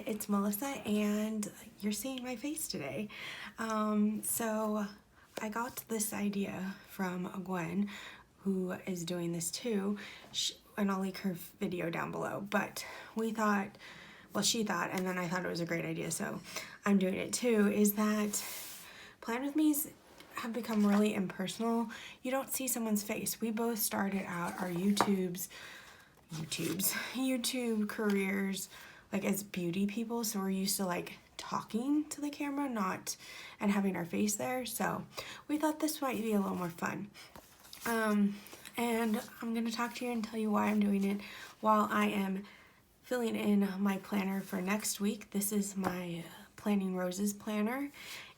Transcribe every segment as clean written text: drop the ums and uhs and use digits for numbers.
it's Melissa and you're seeing my face today. So I got this idea from Gwen, who is doing this too, and I'll link her video down below, but we thought, well, she thought, and then I thought it was a great idea, so I'm doing it too, is that Plan With Me's have become really impersonal. You don't see someone's face. We both started out our YouTube careers like as beauty people, so we're used to like talking to the camera, and having our face there. So we thought this might be a little more fun. And I'm gonna talk to you and tell you why I'm doing it while I am filling in my planner for next week. This is my Planning Roses planner,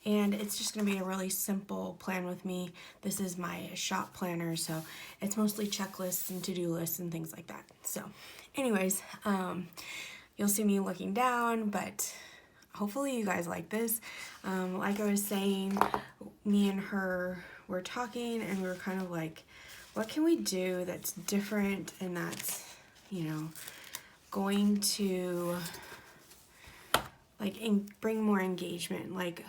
and it's just gonna be a really simple plan with me. This is my shop planner, so it's mostly checklists and to-do lists and things like that. So anyways, you'll see me looking down, but hopefully you guys like this. Like I was saying, me and her were talking and we were kind of like, what can we do that's different and that's, you know, going to like bring more engagement. Like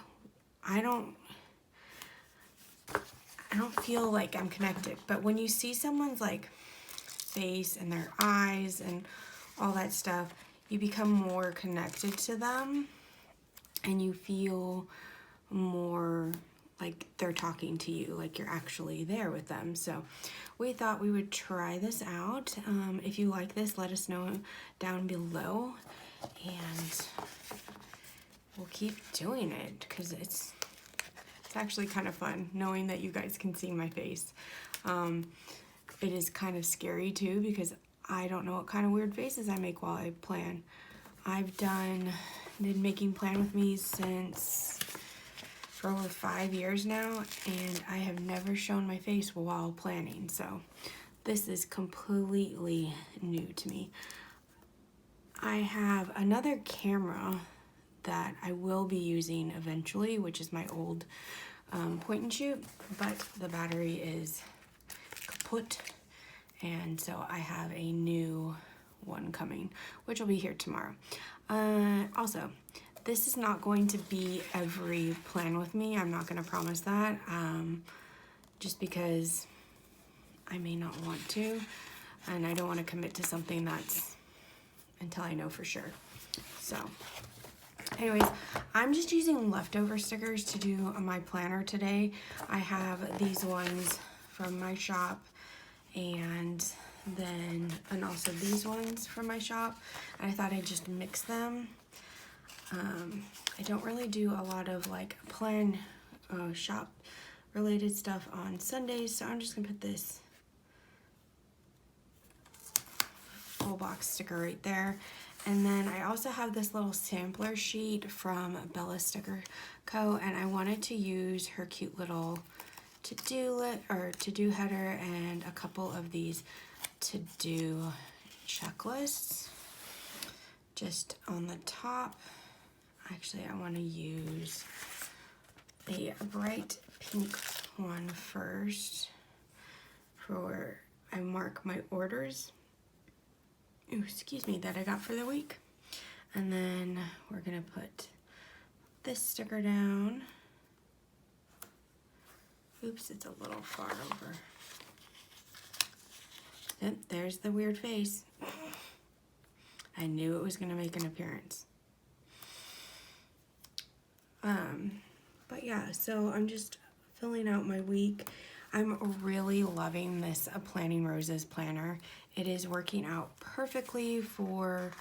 I don't feel like I'm connected, but when you see someone's like face and their eyes and all that stuff, you become more connected to them and you feel more like they're talking to you, like you're actually there with them. So we thought we would try this out. If you like this, let us know down below and we'll keep doing it because it's actually kind of fun knowing that you guys can see my face. It is kind of scary too because I don't know what kind of weird faces I make while I plan. I've been making Plan With Me for over 5 years now, and I have never shown my face while planning, so this is completely new to me. I have another camera that I will be using eventually, which is my old point and shoot, but the battery is kaput, and so I have a new one coming, which will be here tomorrow. Also, this is not going to be every Plan With Me. I'm not going to promise that, just because I may not want to, and I don't want to commit to something until I know for sure. So anyways, I'm just using leftover stickers to do my planner today. I have these ones from my shop and also these ones from my shop. And I thought I'd just mix them. I don't really do a lot of like shop related stuff on Sundays, so I'm just gonna put this full box sticker right there. And then I also have this little sampler sheet from Bella Sticker Co. And I wanted to use her cute little to-do header and a couple of these to-do checklists just on the top. Actually, I want to use a bright pink one first for where I mark my orders. Ooh, excuse me, that I got for the week. And then we're gonna put this sticker down. Oops, it's a little far over. Yep, there's the weird face. I knew it was gonna make an appearance. But yeah, so I'm just filling out my week. I'm really loving this Planning Roses planner. It is working out perfectly for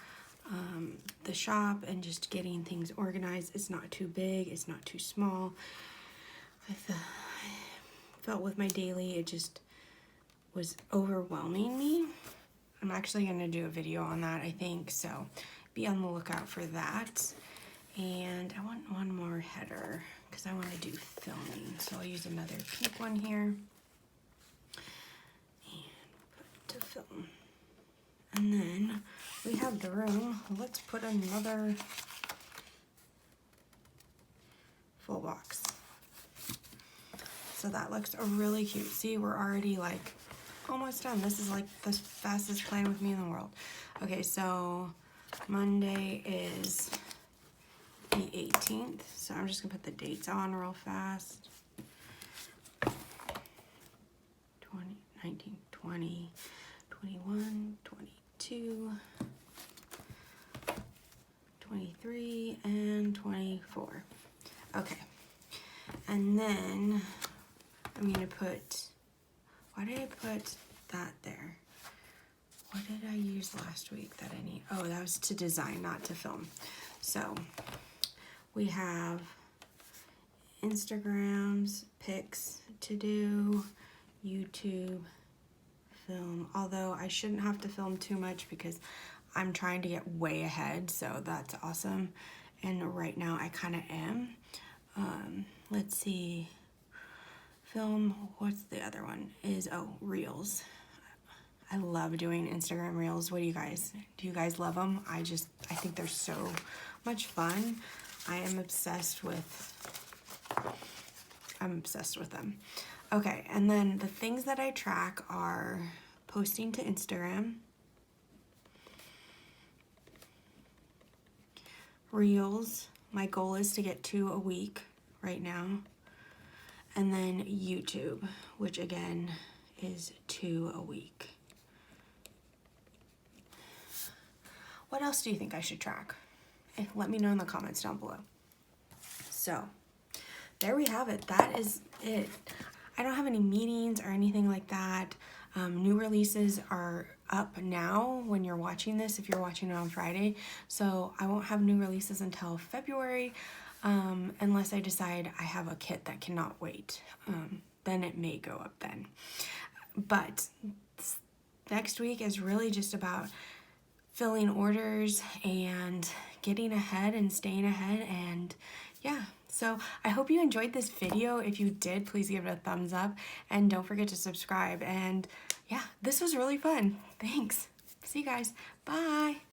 the shop and just getting things organized. It's not too big, it's not too small. I felt with my daily, it just was overwhelming me. I'm actually gonna do a video on that, I think, so be on the lookout for that. And I want one more header because I want to do filming, so I'll use another pink one here and put to film. And then we have the room. Let's put another full box. So that looks really cute. See, we're already like almost done. This is like the fastest Plan With Me in the world. Okay, so Monday is the 18th, so I'm just gonna put the dates on real fast. 20, 19, 20, 21, 22, 23, and 24. Okay, and then I'm gonna put, why did I put that there? What did I use last week that I need? Oh, that was to design, not to film. So we have Instagrams, pics to do, YouTube, film, although I shouldn't have to film too much because I'm trying to get way ahead, so that's awesome. And right now I kind of am. Let's see, film, what's the other one? Reels. I love doing Instagram reels. What do you guys love them? I think they're so much fun. I'm obsessed with them. Okay, and then the things that I track are posting to Instagram, reels. My goal is to get 2 a week right now. And then YouTube, which again is 2 a week. What else do you think I should track? Let me know in the comments down below. So there we have it. That is it. I don't have any meetings or anything like that. New releases are up now when you're watching this, if you're watching it on Friday. So I won't have new releases until February, unless I decide I have a kit that cannot wait. Then it may go up then. But next week is really just about filling orders and getting ahead and staying ahead, and yeah. So I hope you enjoyed this video. If you did, please give it a thumbs up and don't forget to subscribe. And yeah, this was really fun. Thanks. See you guys. Bye.